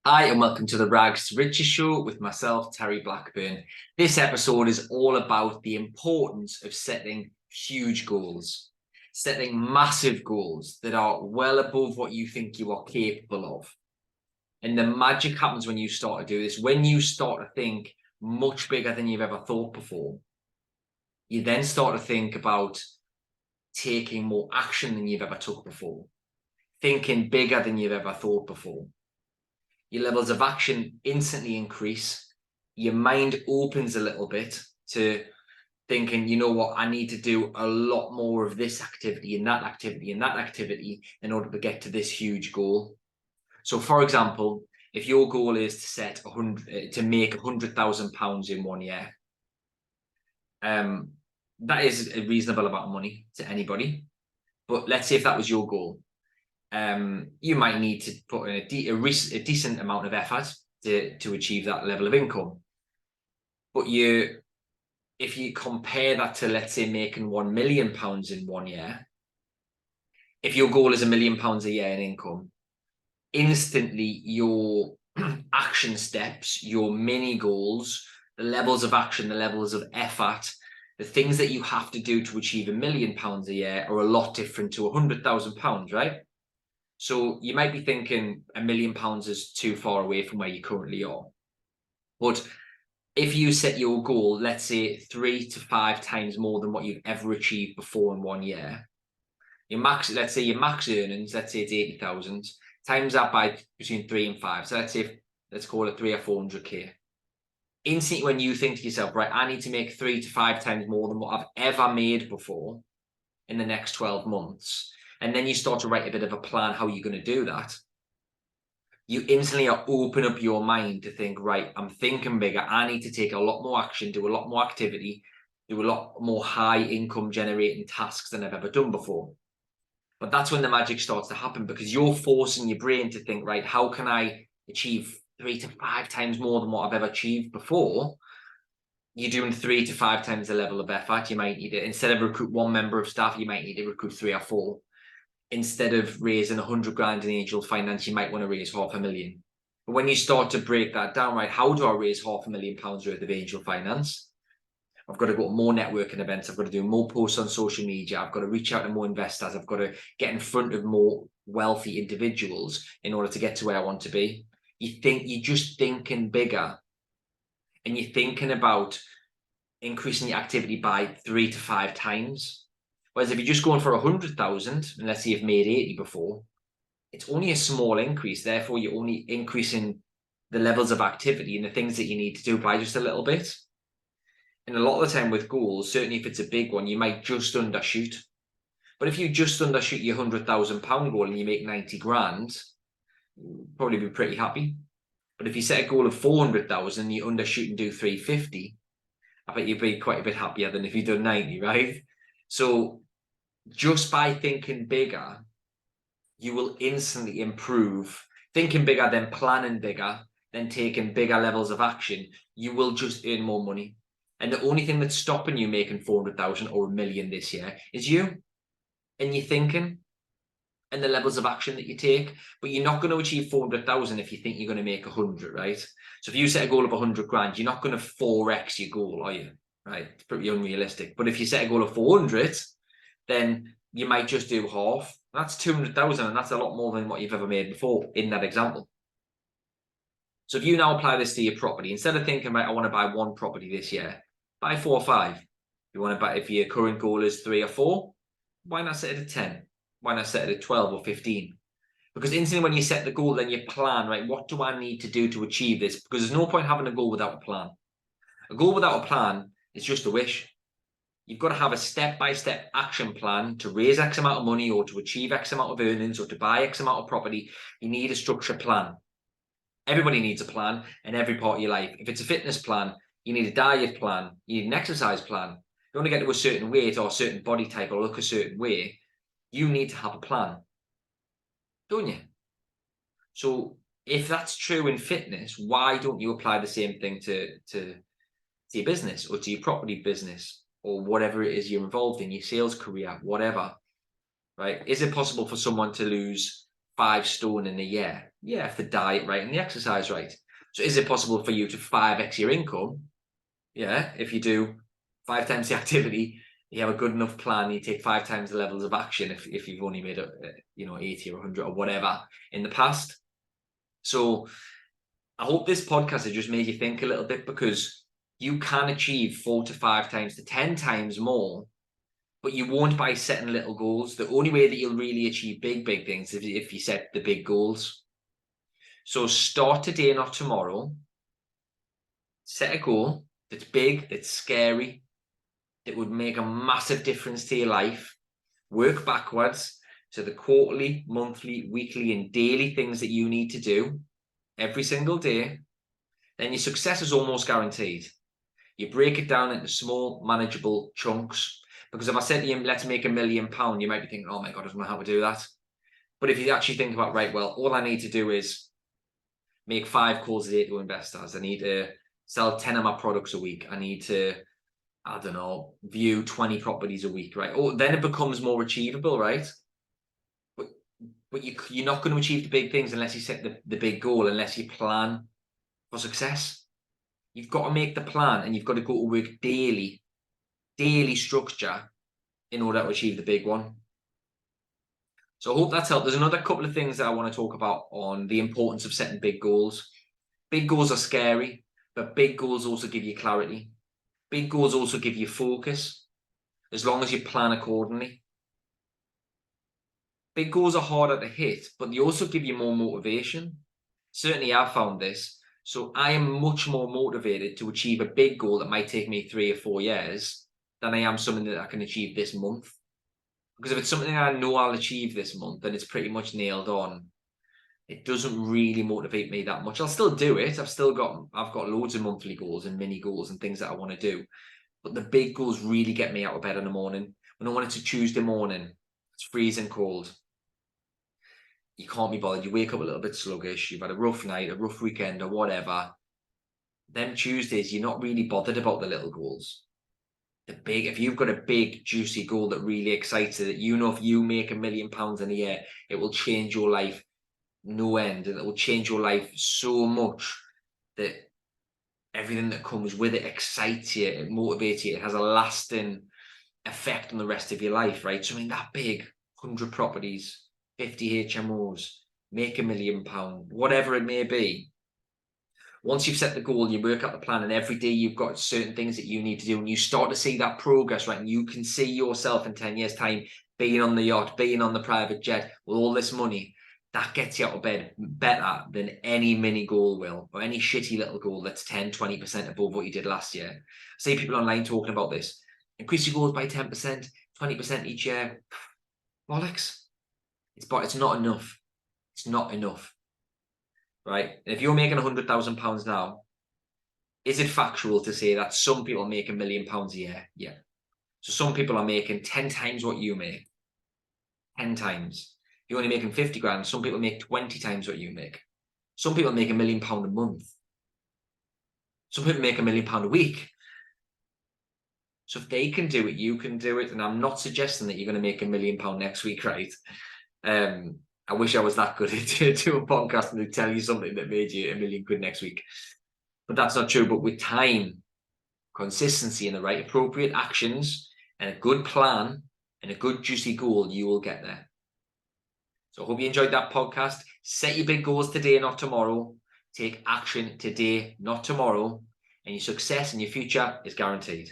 Hi, and welcome to the Rags to Riches show with myself, Terry Blackburn. This episode is all about the importance of setting huge goals, setting massive goals that are well above what you think you are capable of. And the magic happens when you start to do this, when you start to think much bigger than you've ever thought before. You then start to think about taking more action than you've ever took before, thinking bigger than you've ever thought before. Your levels of action instantly increase. Your mind opens a little bit to thinking, you know what, I need to do a lot more of this activity and that activity and that activity in order to get to this huge goal. So, for example, if your goal is to set to make £100,000 in 1 year, that is a reasonable amount of money to anybody. But let's say if that was your goal, you might need to put in a decent amount of effort to achieve that level of income. But if you compare that to, let's say, making £1 million in 1 year, if your goal is £1 million a year in income, instantly your action steps, your mini goals, the levels of action, the levels of effort, the things that you have to do to achieve £1 million a year are a lot different to £100,000, right? So you might be thinking £1 million is too far away from where you currently are. But if you set your goal, let's say 3 to 5 times more than what you've ever achieved before in 1 year, let's say your max earnings, let's say it's 80,000, times that by between 3 and 5. So let's call it 3 or 400k. Instantly, when you think to yourself, right, I need to make 3 to 5 times more than what I've ever made before in the next 12 months, and then you start to write a bit of a plan how you're going to do that, you instantly open up your mind to think, right, I'm thinking bigger. I need to take a lot more action, do a lot more activity, do a lot more high income generating tasks than I've ever done before. But that's when the magic starts to happen, because you're forcing your brain to think, right, how can I achieve 3 to 5 times more than what I've ever achieved before? You're doing 3 to 5 times the level of effort. You might need to, instead of recruit 1 member of staff, you might need to recruit 3 or 4. Instead of raising 100 grand in angel finance, you might want to raise £500,000. But when you start to break that down, right, how do I raise £500,000 worth of angel finance? I've got to go to more networking events. I've got to do more posts on social media. I've got to reach out to more investors. I've got to get in front of more wealthy individuals in order to get to where I want to be. You're just thinking bigger, and you're thinking about increasing your activity by 3 to 5 times. Whereas if you're just going for 100,000, and let's say you've made 80 before, it's only a small increase. Therefore, you're only increasing the levels of activity and the things that you need to do by just a little bit. And a lot of the time with goals, certainly if it's a big one, you might just undershoot. But if you just undershoot your £100,000 goal and you make 90 grand, you'll probably be pretty happy. But if you set a goal of 400,000, you undershoot and do 350, I bet you'd be quite a bit happier than if you'd done 90, right? So just by thinking bigger, you will instantly improve. Thinking bigger, then planning bigger, then taking bigger levels of action, you will just earn more money. And the only thing that's stopping you making 400,000 or $1 million this year is you and your thinking and the levels of action that you take. But you're not going to achieve 400,000 if you think you're going to make 100, right? So if you set a goal of 100 grand, you're not going to 4x your goal, are you? Right? It's pretty unrealistic. But if you set a goal of 400, then you might just do half. That's 200,000, and that's a lot more than what you've ever made before in that example. So if you now apply this to your property, instead of thinking about, I want to buy 1 property this year, buy 4 or 5. If you want to buy, if your current goal is 3 or 4, why not set it at 10? Why not set it at 12 or 15? Because instantly when you set the goal, then you plan, right, what do I need to do to achieve this? Because there's no point having a goal without a plan. A goal without a plan is just a wish. You've got to have a step-by-step action plan to raise X amount of money or to achieve X amount of earnings or to buy X amount of property. You need a structured plan. Everybody needs a plan in every part of your life. If it's a fitness plan, you need a diet plan, you need an exercise plan. If you want to get to a certain weight or a certain body type or look a certain way, you need to have a plan, don't you? So if that's true in fitness, why don't you apply the same thing to your business or to your property business or whatever it is you're involved in, your sales career, whatever, right? Is it possible for someone to lose 5 stone in a year? Yeah, if the diet right and the exercise right. So is it possible for you to 5x your income? Yeah, if you do 5 times the activity, you have a good enough plan, you take 5 times the levels of action if you've only made 80 or 100 or whatever in the past. So I hope this podcast has just made you think a little bit, because you can achieve 4 to 5 times to 10 times more, but you won't by setting little goals. The only way that you'll really achieve big things is if you set the big goals. So start today, not tomorrow. Set a goal that's big, that's scary, that would make a massive difference to your life. Work backwards to the quarterly, monthly, weekly, and daily things that you need to do every single day. Then your success is almost guaranteed. You break it down into small, manageable chunks. Because if I said to you, let's make £1 million, you might be thinking, oh my God, I don't know how to do that. But if you actually think about, right, well, all I need to do is make 5 calls a day to investors. I need to sell 10 of my products a week. I need to, I don't know, view 20 properties a week, right? Oh, then it becomes more achievable, right? But you're not going to achieve the big things unless you set the big goal, unless you plan for success. You've got to make the plan, and you've got to go to work daily structure in order to achieve the big one. So I hope that's helped. There's another couple of things that I want to talk about on the importance of setting big goals. Big goals are scary, but big goals also give you clarity. Big goals also give you focus, as long as you plan accordingly. Big goals are harder to hit, but they also give you more motivation. Certainly I've found this. So I am much more motivated to achieve a big goal that might take me 3 or 4 years than I am something that I can achieve this month. Because if it's something I know I'll achieve this month, then it's pretty much nailed on. It doesn't really motivate me that much. I'll still do it. I've got loads of monthly goals and mini goals and things that I want to do. But the big goals really get me out of bed in the morning. When I want it to Tuesday morning, it's freezing cold. You can't be bothered. You wake up a little bit sluggish. You've had a rough night, a rough weekend, or whatever. Then Tuesdays, you're not really bothered about the little goals. If you've got a big, juicy goal that really excites you, that you know if you make £1 million in a year, it will change your life no end, and it will change your life so much that everything that comes with it excites you, it motivates you, it has a lasting effect on the rest of your life, right? Something that big, 100 properties, 50 HMOs, make £1 million, whatever it may be. Once you've set the goal, you work out the plan, and every day you've got certain things that you need to do, and you start to see that progress, right? And you can see yourself in 10 years' time being on the yacht, being on the private jet with all this money. That gets you out of bed better than any mini goal will, or any shitty little goal that's 10, 20% above what you did last year. I see people online talking about this. Increase your goals by 10%, 20% each year. Bollocks. It's not enough. It's not enough. Right? And if you're making £100,000 now, is it factual to say that some people make £1 million a year? Yeah. So some people are making 10 times what you make. 10 times. You're only making 50 grand. Some people make 20 times what you make. Some people make £1 million a month. Some people make £1 million a week. So if they can do it, you can do it. And I'm not suggesting that you're going to make £1 million next week, right? I wish I was that good at do a podcast and to tell you something that made you £1 million next week. But that's not true. But with time, consistency, and the right appropriate actions, and a good plan, and a good juicy goal, you will get there. So I hope you enjoyed that podcast. Set your big goals today, not tomorrow. Take action today, not tomorrow. And your success in your future is guaranteed.